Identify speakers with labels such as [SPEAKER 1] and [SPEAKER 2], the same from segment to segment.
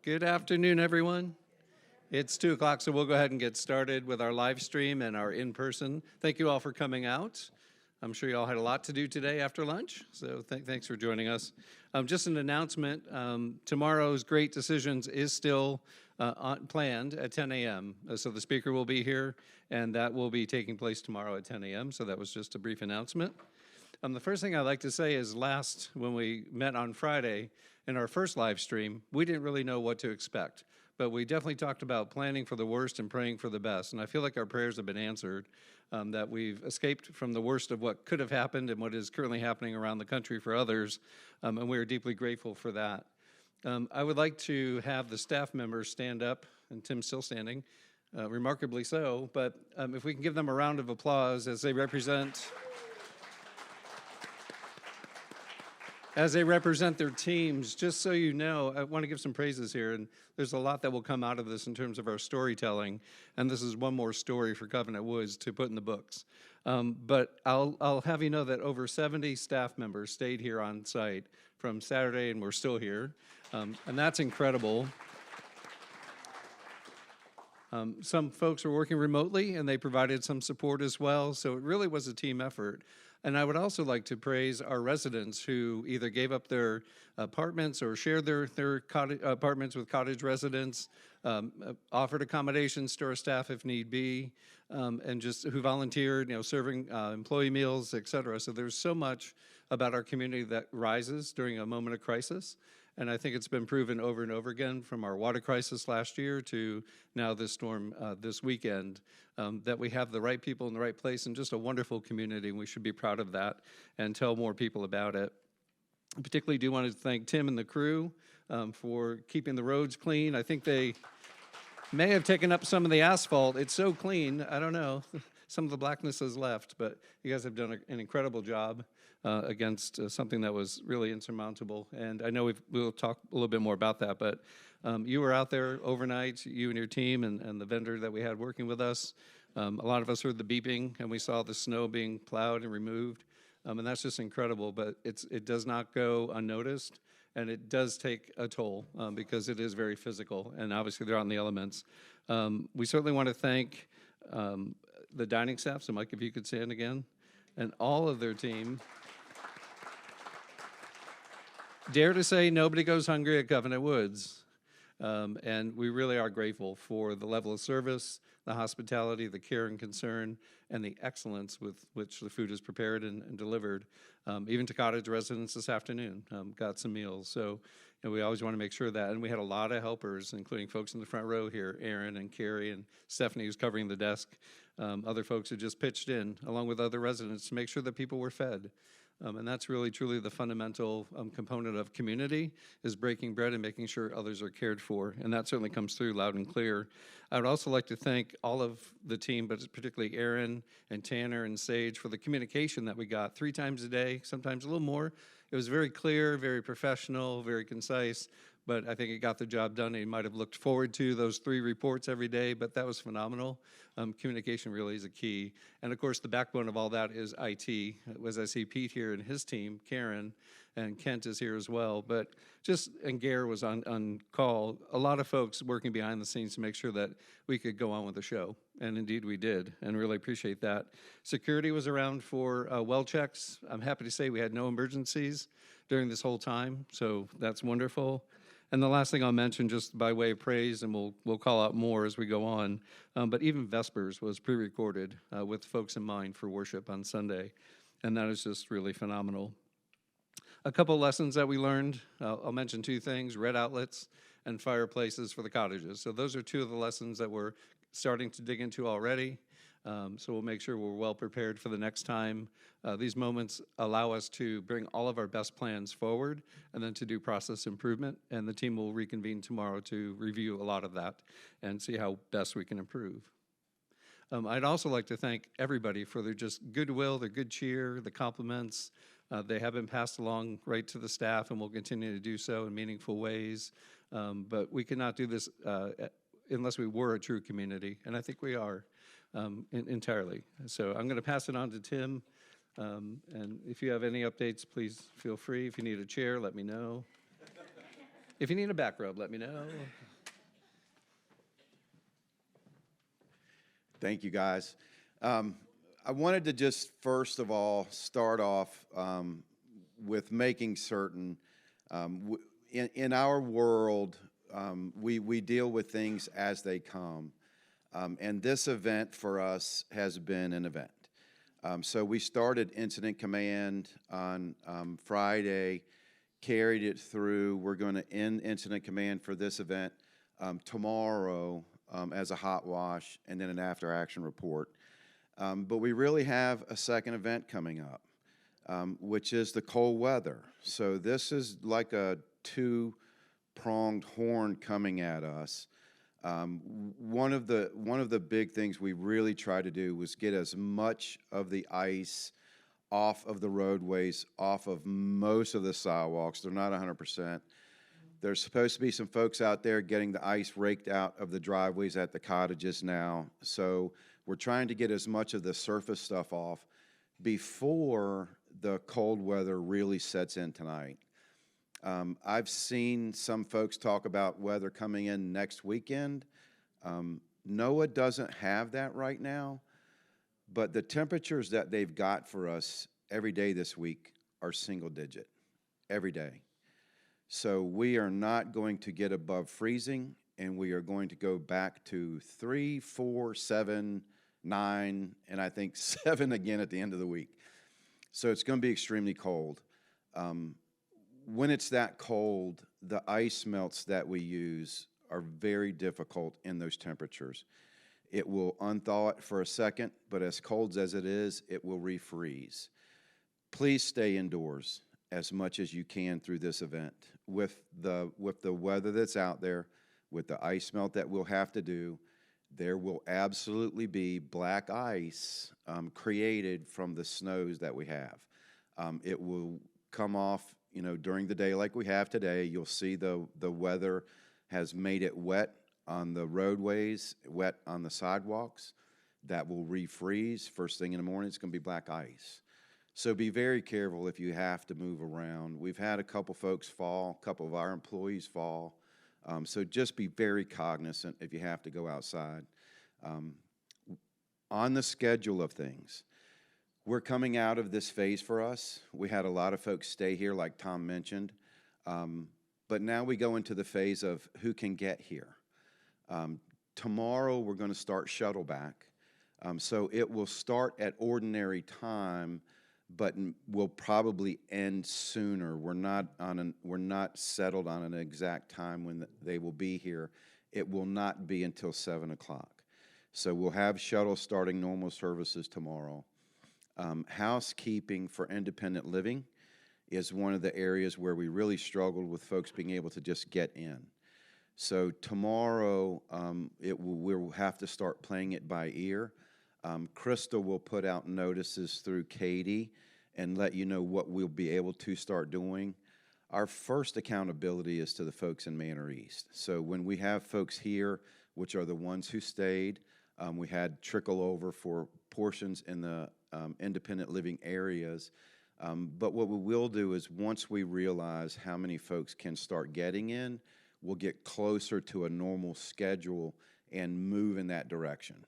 [SPEAKER 1] Good afternoon, everyone. It's 2 o'clock, so we'll go ahead and get started with our live stream and our in-person. Thank you all for coming out. I'm sure you all had a lot to do today after lunch, so thanks for joining us. Just an announcement, tomorrow's Great Decisions is still planned at 10 a.m. So the speaker will be here, and that will be taking place tomorrow at 10 a.m., so that was just a brief announcement. The first thing I'd like to say is when we met on Friday in our first live stream, we didn't really know what to expect, but we definitely talked about planning for the worst and praying for the best, and I feel like our prayers have been answered, that we've escaped from the worst of what could have happened and what is currently happening around the country for others, and we are deeply grateful for that. I would like to have the staff members stand up, and Tim's still standing, remarkably so, but if we can give them a round of applause as they represent their teams. Just so you know, I want to give some praises here, and there's a lot that will come out of this in terms of our storytelling, and this is one more story for Covenant Woods to put in the books. But I'll have you know that over 70 staff members stayed here on site from Saturday, and we're still here, and that's incredible. Some folks were working remotely, and they provided some support as well, so it really was a team effort. And I would also like to praise our residents who either gave up their apartments or shared their apartments with cottage residents, offered accommodations to our staff if need be, and just who volunteered, serving employee meals, et cetera. So there's so much about our community that rises during a moment of crisis. And I think it's been proven over and over again, from our water crisis last year to now this storm this weekend, that we have the right people in the right place and just a wonderful community, and we should be proud of that and tell more people about it. I particularly do want to thank Tim and the crew for keeping the roads clean. I think they may have taken up some of the asphalt. It's so clean, I don't know. Some of the blackness has left, but you guys have done an incredible job against something that was really insurmountable. And I know we'll talk a little bit more about that, but you were out there overnight, you and your team and the vendor that we had working with us. A lot of us heard the beeping, and we saw the snow being plowed and removed. And that's just incredible, but it does not go unnoticed, and it does take a toll because it is very physical, and obviously they're out in the elements. We certainly want to thank the dining staff, so Mike, if you could stand again, and all of their team. Dare to say nobody goes hungry at Covenant Woods. And we really are grateful for the level of service, the hospitality, the care and concern, and the excellence with which the food is prepared and delivered. Even to cottage residents this afternoon, got some meals. So we always want to make sure that, and we had a lot of helpers, including folks in the front row here, Aaron and Carrie and Stephanie, who's covering the desk, other folks who just pitched in, along with other residents, to make sure that people were fed. And that's really, truly the fundamental component of community, is breaking bread and making sure others are cared for. And that certainly comes through loud and clear. I would also like to thank all of the team, but particularly Aaron and Tanner and Sage, for the communication that we got 3 times a day, sometimes a little more. It was very clear, very professional, very concise, but I think it got the job done. You might have looked forward to those 3 reports every day, but that was phenomenal. Communication really is a key. And of course, the backbone of all that is IT. As I see Pete here and his team, Karen, and Kent is here as well. And Gare was on call. A lot of folks working behind the scenes to make sure that we could go on with the show. And indeed we did, and really appreciate that. Security was around for well checks. I'm happy to say we had no emergencies during this whole time, so that's wonderful. And the last thing I'll mention, just by way of praise, and we'll call out more as we go on, but even Vespers was pre-recorded with folks in mind for worship on Sunday, and that is just really phenomenal. A couple lessons that we learned, I'll mention 2 things: red outlets and fireplaces for the cottages. So those are 2 of the lessons that we're starting to dig into already. So we'll make sure we're well prepared for the next time. These moments allow us to bring all of our best plans forward and then to do process improvement. And the team will reconvene tomorrow to review a lot of that and see how best we can improve. I'd also like to thank everybody for their just goodwill, their good cheer, the compliments. They have been passed along right to the staff, and will continue to do so in meaningful ways. But we could not do this unless we were a true community, and I think we are entirely. So I'm going to pass it on to Tim, and if you have any updates, please feel free. If you need a chair, let me know. If you need a back rub, let me know.
[SPEAKER 2] Thank you, guys. I wanted to just first of all start off with making certain in our world we deal with things as they come, and this event for us has been an event. So we started Incident Command on Friday, carried it through. We're going to end Incident Command for this event tomorrow as a hot wash and then an after action report. But we really have a second event coming up, which is the cold weather. So this is like a two-pronged horn coming at us. One of the big things we really tried to do was get as much of the ice off of the roadways, off of most of the sidewalks. They're not 100%. There's supposed to be some folks out there getting the ice raked out of the driveways at the cottages now. So we're trying to get as much of the surface stuff off before the cold weather really sets in tonight. I've seen some folks talk about weather coming in next weekend. NOAA doesn't have that right now, but the temperatures that they've got for us every day this week are single digit, every day. So we are not going to get above freezing, and we are going to go back to 3, 4, 7, 9, and I think 7 again at the end of the week. So it's going to be extremely cold. When it's that cold, the ice melts that we use are very difficult in those temperatures. It will unthaw it for a second, but as cold as it is, it will refreeze. Please stay indoors as much as you can through this event. With the weather that's out there, with the ice melt that we'll have to do, there will absolutely be black ice created from the snows that we have. It will come off, you know, during the day like we have today. You'll see the weather has made it wet on the roadways, wet on the sidewalks. That will refreeze. First thing in the morning, it's going to be black ice. So be very careful if you have to move around. We've had a couple folks fall, a couple of our employees fall. So just be very cognizant if you have to go outside. On the schedule of things, we're coming out of this phase for us. We had a lot of folks stay here, like Tom mentioned. But now we go into the phase of who can get here. Tomorrow, we're going to start shuttle back. So it will start at ordinary time, but will probably end sooner. We're not settled on an exact time when they will be here. It will not be until 7 o'clock. So we'll have shuttles starting normal services tomorrow. Housekeeping for independent living is one of the areas where we really struggled with folks being able to just get in. So tomorrow, we'll have to start playing it by ear. Crystal will put out notices through Katie and let you know what we'll be able to start doing. Our first accountability is to the folks in Manor East. So when we have folks here, which are the ones who stayed, we had trickle over for portions in the independent living areas. But what we will do is once we realize how many folks can start getting in, we'll get closer to a normal schedule and move in that direction.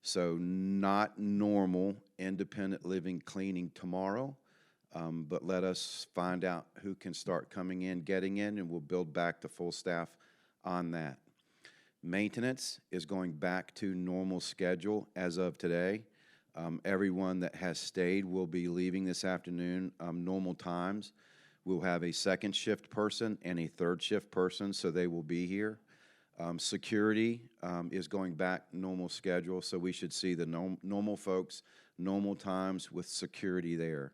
[SPEAKER 2] So not normal independent living cleaning tomorrow, but let us find out who can start coming in, getting in, and we'll build back to full staff on that. Maintenance is going back to normal schedule as of today. Everyone that has stayed will be leaving this afternoon normal times. We'll have a second shift person and a third shift person, so they will be here. Security is going back normal schedule, so we should see the normal folks, normal times with security there.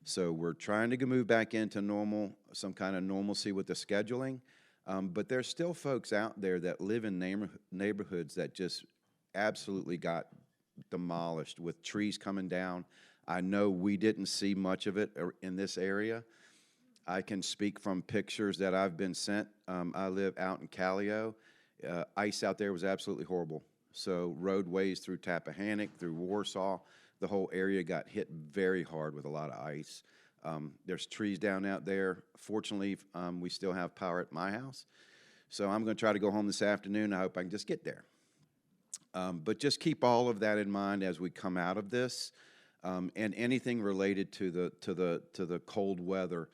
[SPEAKER 2] So we're trying to move back into normal, some kind of normalcy with the scheduling, but there's still folks out there that live in neighborhoods that just absolutely got demolished with trees coming down. I know we didn't see much of it in this area. I can speak from pictures that I've been sent. I live out in Callio. Ice out there was absolutely horrible. So roadways through Tappahannock, through Warsaw, the whole area got hit very hard with a lot of ice. There's trees down out there. Fortunately, we still have power at my house. So I'm going to try to go home this afternoon. I hope I can just get there. But just keep all of that in mind as we come out of this, and anything related to the cold weather.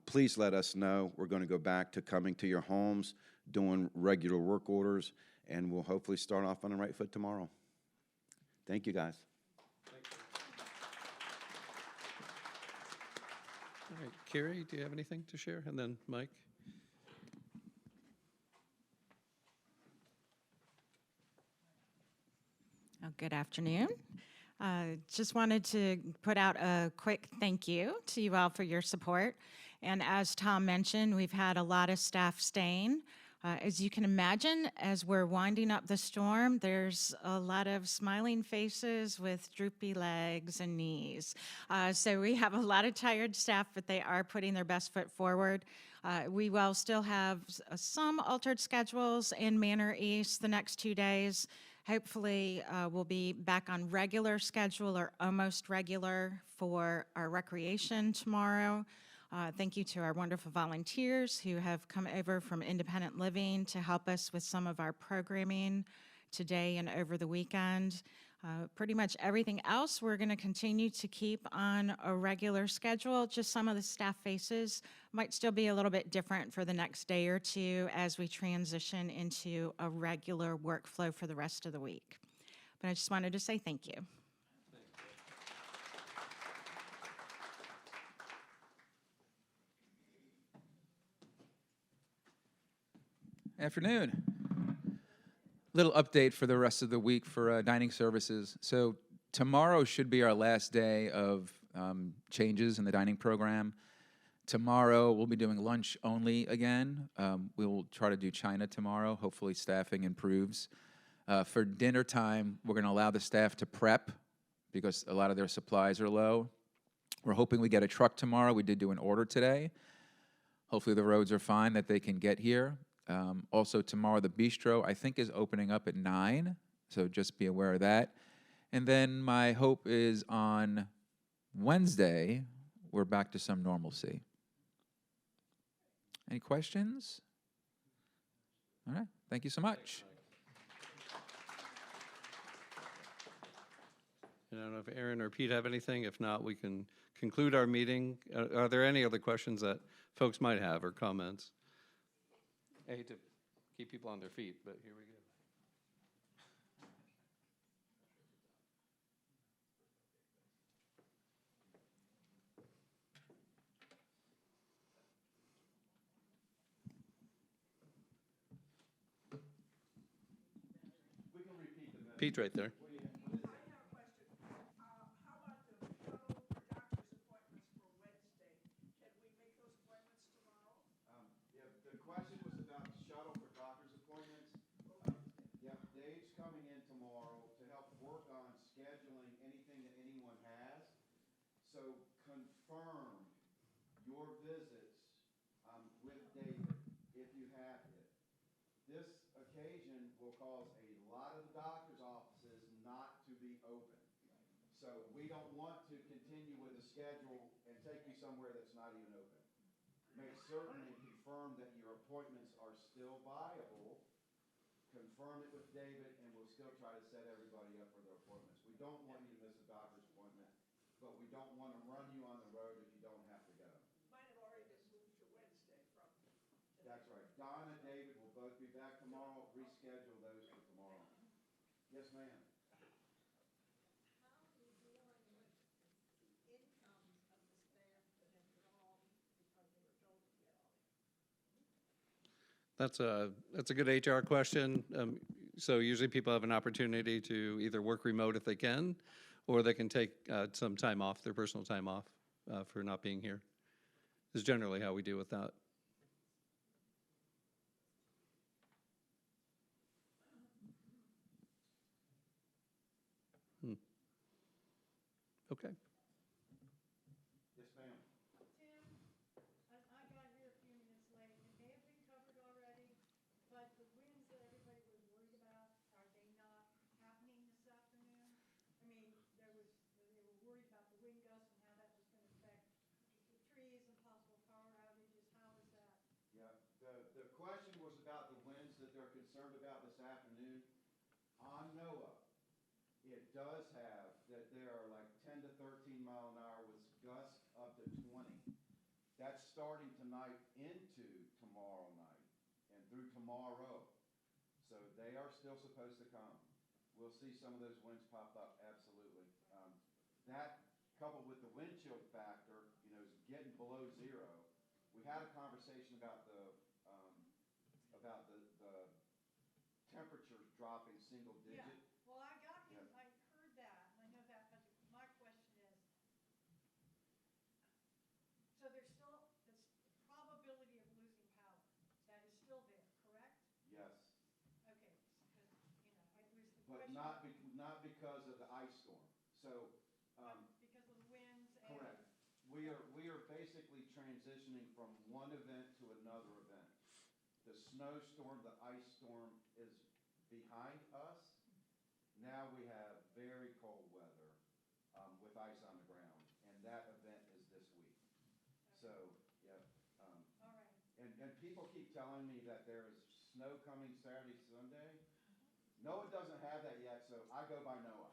[SPEAKER 2] Please let us know. We're going to go back to coming to your homes, doing regular work orders, and we'll hopefully start off on the right foot tomorrow. Thank you, guys.
[SPEAKER 1] All right, Carrie, do you have anything to share? And then Mike?
[SPEAKER 3] Oh, good afternoon. Just wanted to put out a quick thank you to you all for your support. And as Tom mentioned, we've had a lot of staff staying. As you can imagine, as we're winding up the storm, there's a lot of smiling faces with droopy legs and knees. So we have a lot of tired staff, but they are putting their best foot forward. We will still have some altered schedules in Manor East the next 2 days. Hopefully, we'll be back on regular schedule or almost regular for our recreation tomorrow. Thank you to our wonderful volunteers who have come over from Independent Living to help us with some of our programming today and over the weekend. Pretty much everything else we're going to continue to keep on a regular schedule. Just some of the staff faces might still be a little bit different for the next day or two as we transition into a regular workflow for the rest of the week. But I just wanted to say thank you.
[SPEAKER 4] Afternoon. Little update for the rest of the week for dining services. So tomorrow should be our last day of changes in the dining program. Tomorrow we'll be doing lunch only again. We will try to do China tomorrow. Hopefully staffing improves. For dinner time, we're going to allow the staff to prep because a lot of their supplies are low. We're hoping we get a truck tomorrow. We did do an order today. Hopefully the roads are fine that they can get here. Also tomorrow, the bistro, I think, is opening up at 9, so just be aware of that. And then my hope is on Wednesday, we're back to some normalcy. Any questions? All right, thank you so much.
[SPEAKER 1] I don't know if Aaron or Pete have anything. If not, we can conclude our meeting. Are there any other questions that folks might have or comments? I hate to keep people on their feet, but here we go. Pete's right there.
[SPEAKER 2] Scheduling anything that anyone has. So confirm your visits with David if you have it. This occasion will cause a lot of the doctor's offices not to be open. So we don't want to continue with the schedule and take you somewhere that's not even open. Make certain and confirm that your appointments are still viable. Confirm it with David, and we'll still try to set everybody up for their appointments. We don't want you to miss a doctor's appointment, but we don't want to run you on the road if you don't have to go.
[SPEAKER 5] Mine have already been moved to Wednesday from today.
[SPEAKER 2] That's right. Don and David will both be back tomorrow. Reschedule those for tomorrow. Yes, ma'am.
[SPEAKER 5] How are you dealing with the incomes of the staff that have gone because they were told to get off?
[SPEAKER 1] That's a good HR question. So usually people have an opportunity to either work remote if they can, or they can take some time off, their personal time off, for not being here. Is generally how we deal with that. Okay.
[SPEAKER 2] Yes, ma'am.
[SPEAKER 5] Tim, I got here a few minutes late. It may have been covered already, but the winds that everybody was worried about, are they not happening this afternoon? I mean, they were worried about the wind gusts and how that was going to affect
[SPEAKER 2] concerned about this afternoon, on NOAA, it does have that there are like 10 to 13 mile an hour with gusts up to 20. That's starting tonight into tomorrow night and through tomorrow. So they are still supposed to come. We'll see some of those winds pop up, absolutely. That coupled with the wind chill factor, is getting below zero. We had a conversation about the temperatures dropping single digit.
[SPEAKER 5] Yeah, well, I got him, I heard that, and I know that, but my question is, so there's still this probability of losing power, that is still there, correct?
[SPEAKER 2] Yes,
[SPEAKER 5] Okay, because, it was the
[SPEAKER 2] but
[SPEAKER 5] question.
[SPEAKER 2] not because of the ice storm. So,
[SPEAKER 5] Because of the winds and.
[SPEAKER 2] correct. We are basically transitioning from one event to another event. The snowstorm, the ice storm is behind us. Now we have very cold weather with ice on the ground, and that event is this week. So, yeah.
[SPEAKER 5] All right.
[SPEAKER 2] And people keep telling me that there is snow coming Saturday, Sunday. NOAA doesn't have that yet, so I go by NOAA.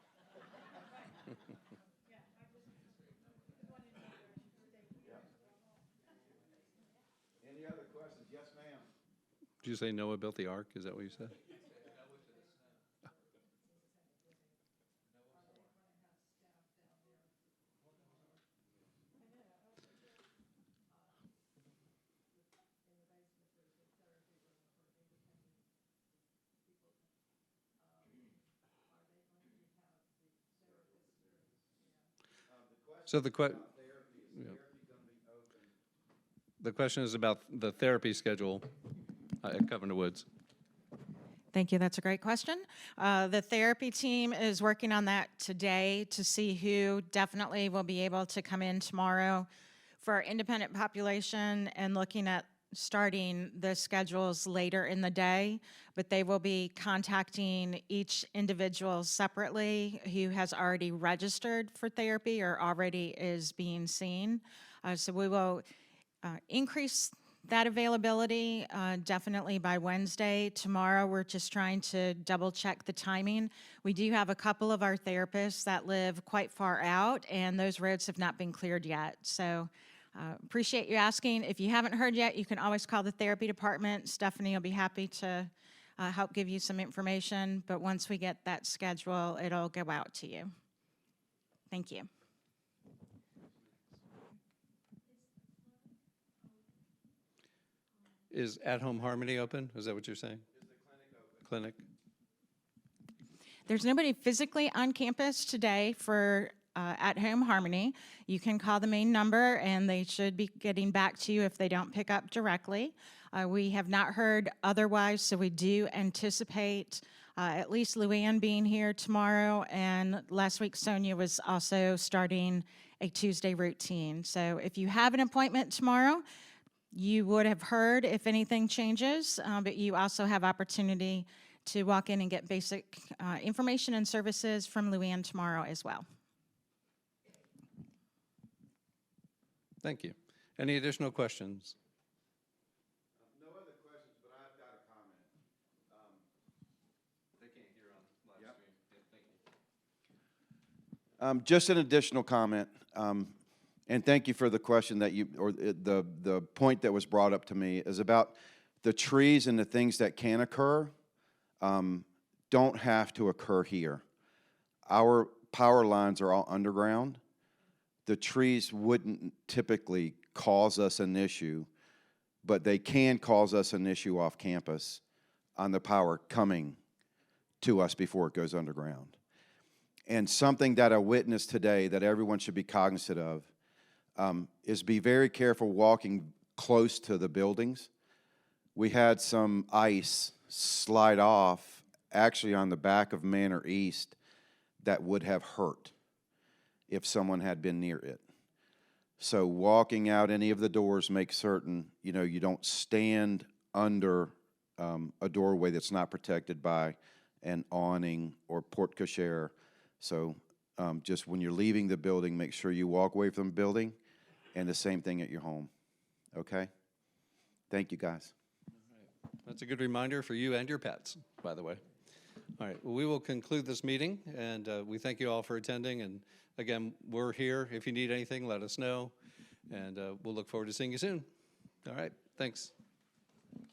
[SPEAKER 5] Yeah, I just wanted to know where I should stay here.
[SPEAKER 2] Any other questions? Yes, ma'am.
[SPEAKER 1] Did you say Noah built the ark? Is that what you said? So the question is about the therapy schedule at Covenant Woods.
[SPEAKER 3] Thank you. That's a great question. The therapy team is working on that today to see who definitely will be able to come in tomorrow for our independent population and looking at starting the schedules later in the day, but they will be contacting each individual separately who has already registered for therapy or already is being seen. So we will increase that availability definitely by Wednesday. Tomorrow, we're just trying to double check the timing. We do have a couple of our therapists that live quite far out, and those roads have not been cleared yet. So appreciate you asking. If you haven't heard yet, you can always call the therapy department. Stephanie will be happy to help give you some information. But once we get that schedule, it'll go out to you. Thank you.
[SPEAKER 1] Is At Home Harmony open? Is that what you're saying? Is the clinic open?
[SPEAKER 3] There's nobody physically on campus today for At Home Harmony. You can call the main number and they should be getting back to you if they don't pick up directly. We have not heard otherwise, so we do anticipate at least Luann being here tomorrow, and last week Sonia was also starting a Tuesday routine. So if you have an appointment tomorrow, you would have heard if anything changes, but you also have opportunity to walk in and get basic information and services from Luann tomorrow as well.
[SPEAKER 1] Thank you. Any additional questions?
[SPEAKER 2] No other questions, but I've got a comment.
[SPEAKER 1] They can't hear on live
[SPEAKER 2] Yep.
[SPEAKER 1] stream. Thank you.
[SPEAKER 2] Just an additional comment, and thank you for the question that the point that was brought up to me is about the trees and the things that can occur don't have to occur here. Our power lines are all underground. The trees wouldn't typically cause us an issue, but they can cause us an issue off campus on the power coming to us before it goes underground. And something that I witnessed today that everyone should be cognizant of is be very careful walking close to the buildings. We had some ice slide off actually on the back of Manor East that would have hurt if someone had been near it. So walking out any of the doors, make certain, you don't stand under a doorway that's not protected by an awning or porte cochere. So just when you're leaving the building, make sure you walk away from the building, and the same thing at your home. Okay? Thank you, guys.
[SPEAKER 1] All right. That's a good reminder for you and your pets, by the way. All right, well, we will conclude this meeting, and we thank you all for attending. And again, we're here. If you need anything, let us know, and we'll look forward to seeing you soon. All right, thanks.